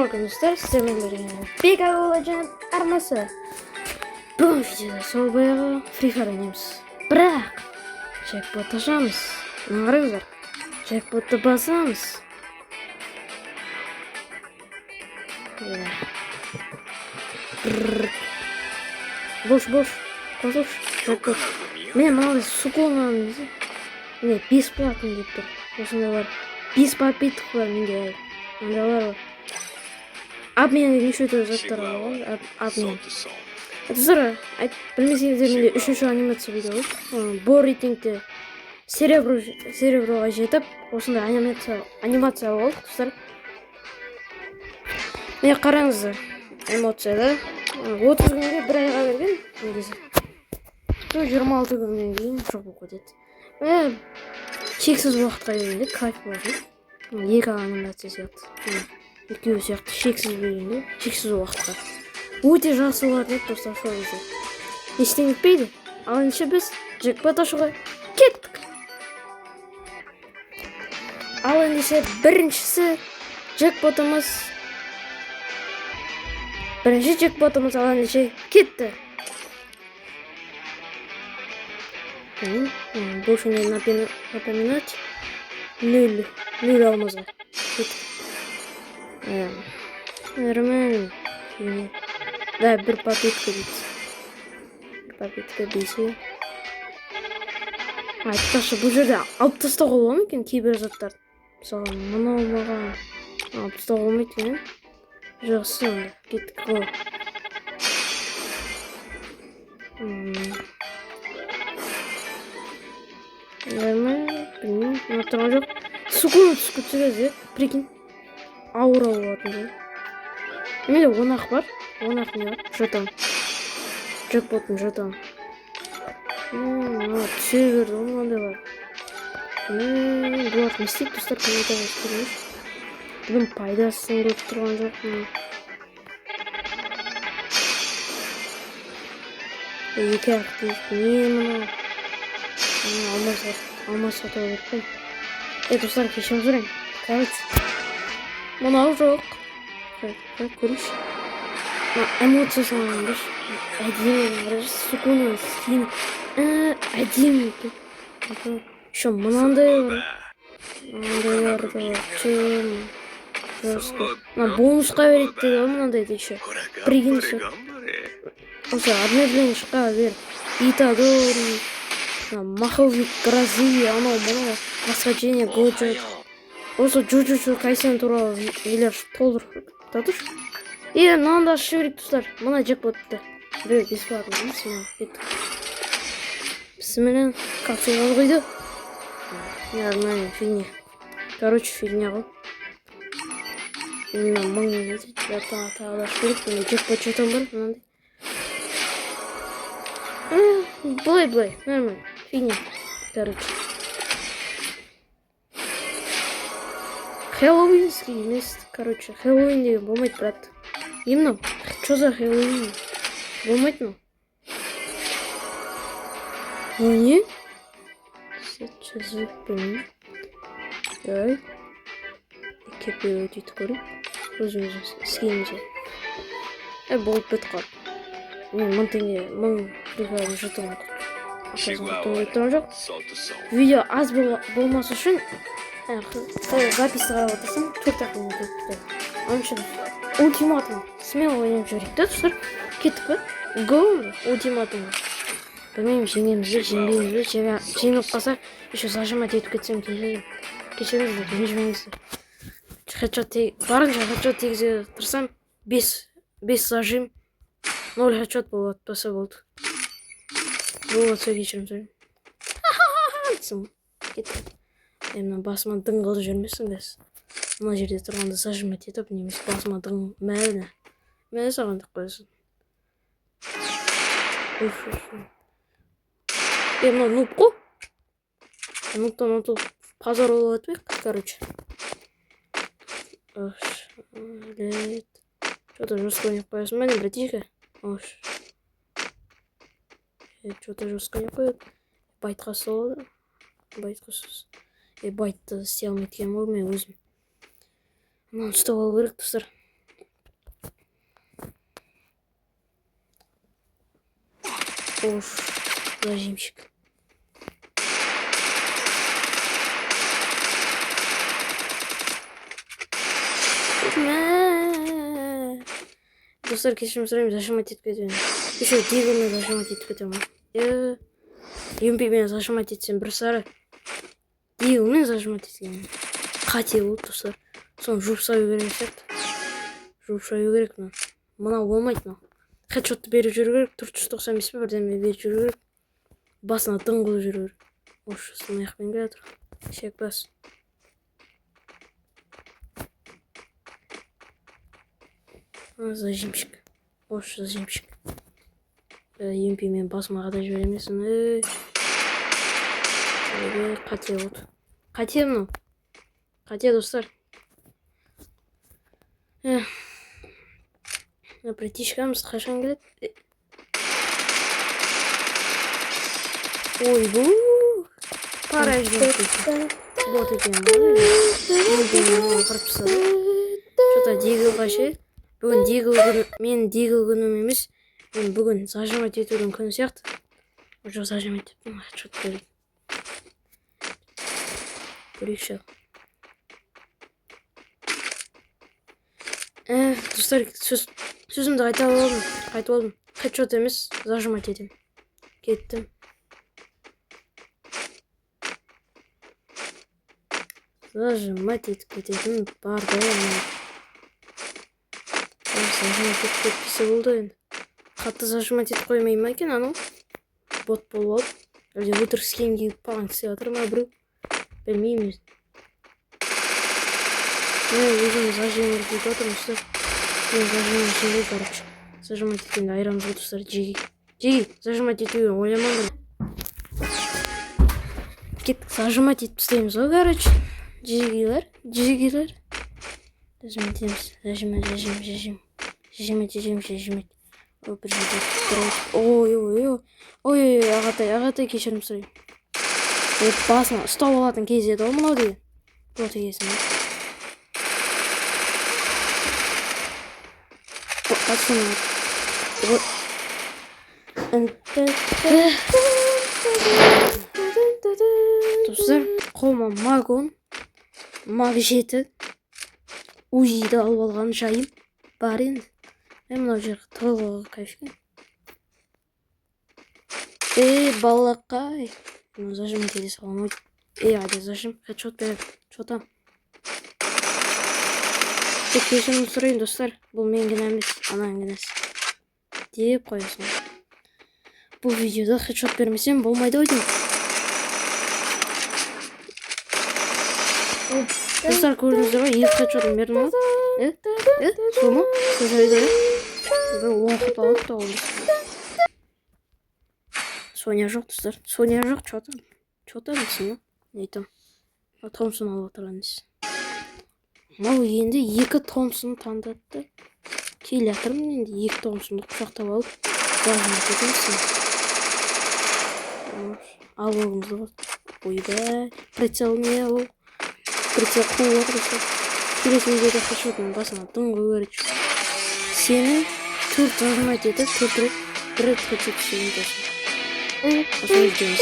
Assalamualaikum dostlar, sizlerle Pega olacağım arması. Bu videoda sol bayağı Free Fire oynayımız. Bırak. Jackpot açamız. Ne var? Jackpot'ta basamız. Boş. Koş. Jackpot. Мен мынандай суконаны не бесплатно деп тұр. Осында бар. 5 попиток бар менде. Андайлар бар. Обмен неше түрлі заттар бар. Обмен. Достар, білмесеңіздер менде 3-ші анимация видео бар. Бұл рейтингте сереброға жетіп, осындай анимация болды, достар. Міне қараңыздар. Эмоцияда 30 күнге бір айға берген. Негізі 26 күннен кейін жоқ болып кетеді. Шексіз уақытқа бергенде кайф болады. Екі анимация сияқты. Екеуі сияқты шексіз бергенде, шексіз уақытқа. Өте жақсы болады достар, сол кезде. Ештеңе етпейді. Ал ендеше біз джекпот ашуға кеттік. Ал ендеше бірінші джекпотымыз ал ендеше кетті. Больше не напоминать. 0 алмазға. Нормально. Да, бір попитка дейді. Бір попитка бесе. Айтпақшы, бұл жерде алып тастауға бола ма екен кейбір заттар? Мысалы, мынау маған алып тастауға болмайды екен. Жақсы онда. Кеттік қой. Нормально, білмеймін, тұрған жоқ. Сукуны түсіп кетсе, прикинь. Аура болатын. Менде 10-ақ бар. 10-ақ не бар? Жатам. Джекпоттың жатам. Түсе берді, ондай бар. Бұлар не істейді, достар, комментария жазыңыздар. Бұның пайдасын көріп тұрған жоқ. Екі ақ дейді. Не мына? Алмаз сатып алып қой. Достар, кешірім сұрайын. Короче, мынау жоқ. Көріңізші. Эмоциясын алыңдар. Әдемі, сукуны, скин. Әдемі. Еще мынандай бар. Мынандай бар. Бонусқа береді деді, мынандайды еще. Прикинь, все. Осы обновление шыққа бер. Итадори. Маховик грозы, анау восхождение годжет. Осы Джуджутсу Кайсен туралы нелер толыр татыш. Мынаны да ашы берейік, достар. Мына джекпотты. Біреу бесплатно дейміз, мына кеттік. Бісмілен капсулға қойды. Нормально, фигня. Короче, фигня ғой. Именно мың дейді. Тағы да ашы берейік. Мына джекпот жетім бар, мынандай. Былай, нормально. Фигня. Короче. Хэллоуинский емес. Короче, Хэллоуин деген болмайды, брат. Именно, что за Хэллоуин? Болмайды, ну? Не? Сейчас запомню. Давай. Кепеу дейді көріп. Өзіміз скинімізге. Болып бет қалып. Мен 1000 теңге, 1000 фрифайрын жұтым отыр. Видео аз болмасы үшін запись қарап отырсам 4-ақ минут өтті. Оның үшін ультиматум смело ойнап жүрейік, достар. Кеттік пе? Го, ультиматум. Білмеймін, жеңбейміз бе, жеңіп қалсақ, еще зажимать етіп кетсем кешіріңіздер, ренжімеңіздер. Барынша хедшот тигізуге тырысам, 5 зажим, 0 хедшот болады, баса болды. Болады, сол кешірім сұрайын. Айтсым, кеттік. Мына басыма дың қылып жүрмесің бәс. Мына жерде тұрғанда зажимать етіп, немесе басыма дың мәлі сағандық қойсын. Мына нуб қой. Нубтан ұтыл пазар олы өтпек, короче. Что-то жестко не қоясын мәне, братишка. Что-то жестко не қояды. Байтқа солады. Байтқысыз. Байтты істей алмайды екен ғой мен өзім. Мынаны ұстап алу керек, достар. Ош, зажимщик. Достар, кешірім сұраймын, зажимать етіп кетемін. Еще дигілмен зажимать етіп кетемін. Емпеймен зажимать етсем бір сары. Дигілмен зажимать еткенмін. Қате болды, достар. Соны жуып салу керек сияқты. Жуып салу керек мына. Мынау болмайды мынау. Хедшотты беріп жүру керек, 495 пе бірдеме беріп жүру керек. Басына дың қылып жүру керек. Ош, соны аяқпен келе жатыр. Шек бас. Зажимщик. Ош, зажимщик. Емпеймен басыма қада жіберемесін. Қате болды. Қате мынау. Қате, достар. Практичкамыз қашан келеді? Ойбу! Пара жіберді. Вот екен бұл. Емпеймен қырып тастады. Что-то дегіл қашы. Бүгін мен дегіл күнім емес. Мен бүгін зажимать етудің күні сияқты. Уже зажимать еттім. Что-то көрейік. Көрейікші. Достар, сөзімді қайтып алдым. Хедшот емес, зажимать етем. Кеттім. Зажимать етіп кететін бар да. Зажимать етіп кетпесе болды енді. Қатты зажимать етіп қоймай ма екен анау? Бот болып алып. Әлде өтірік схем киіп паған істеп жатыр ма біреу? Білмеймін. Өзім зажимать етіп отырмын. Мен зажимать етуге, короче. Зажимать еткенде айрамыз ғой, достар. Жеги, зажимать етуге ойламаңдар. Кеттік, зажимать етіп істейміз ғой, короче. Жегилер. Зажимать етеміз. Зажимать. Бір жерде тұрайық. Ой, ағатай, кешірім сұрайын. Басына ұстап алатын кез еді ғой мынау деген. Вот егесін. Атсына. Достар, қолыма маг 7 УЗИді алып алған жайым бар енді. Мынау жер тығылға кайфкен. Балақай. Зажимать ете салам. Айда зажим. Хедшот беріп. Что-то. Кешірім сұрайын, достар. Бұл мен кінә емес, ананың кінәсі. Деп қойасың. Бұл видеода хедшот бермесем болмайды ғой деймін. Достар, көрдіңіздер ғой, екі хедшотын бердім ғой. Сол ма? Сол жайды ғой. Бір оң құт алып та олды. Соня жоқ, достар. Соня жоқ, что-то білсін ма? Не айтам. Томсон алып отырған дейсіз. Мал енді екі Томсон таңдатты. Келе жатырмын енді екі Томсонды құшақтап алып. Зажимать етемізсің. Ал болғымызды болды. Ойбай, прицел не ол. Прицел қуып отырса. Келесі видеода хедшотының басына дың қойып жүріп. Сені 4 зажимать етіп, 4 рет хедшот түсірген. Осылай дейміз.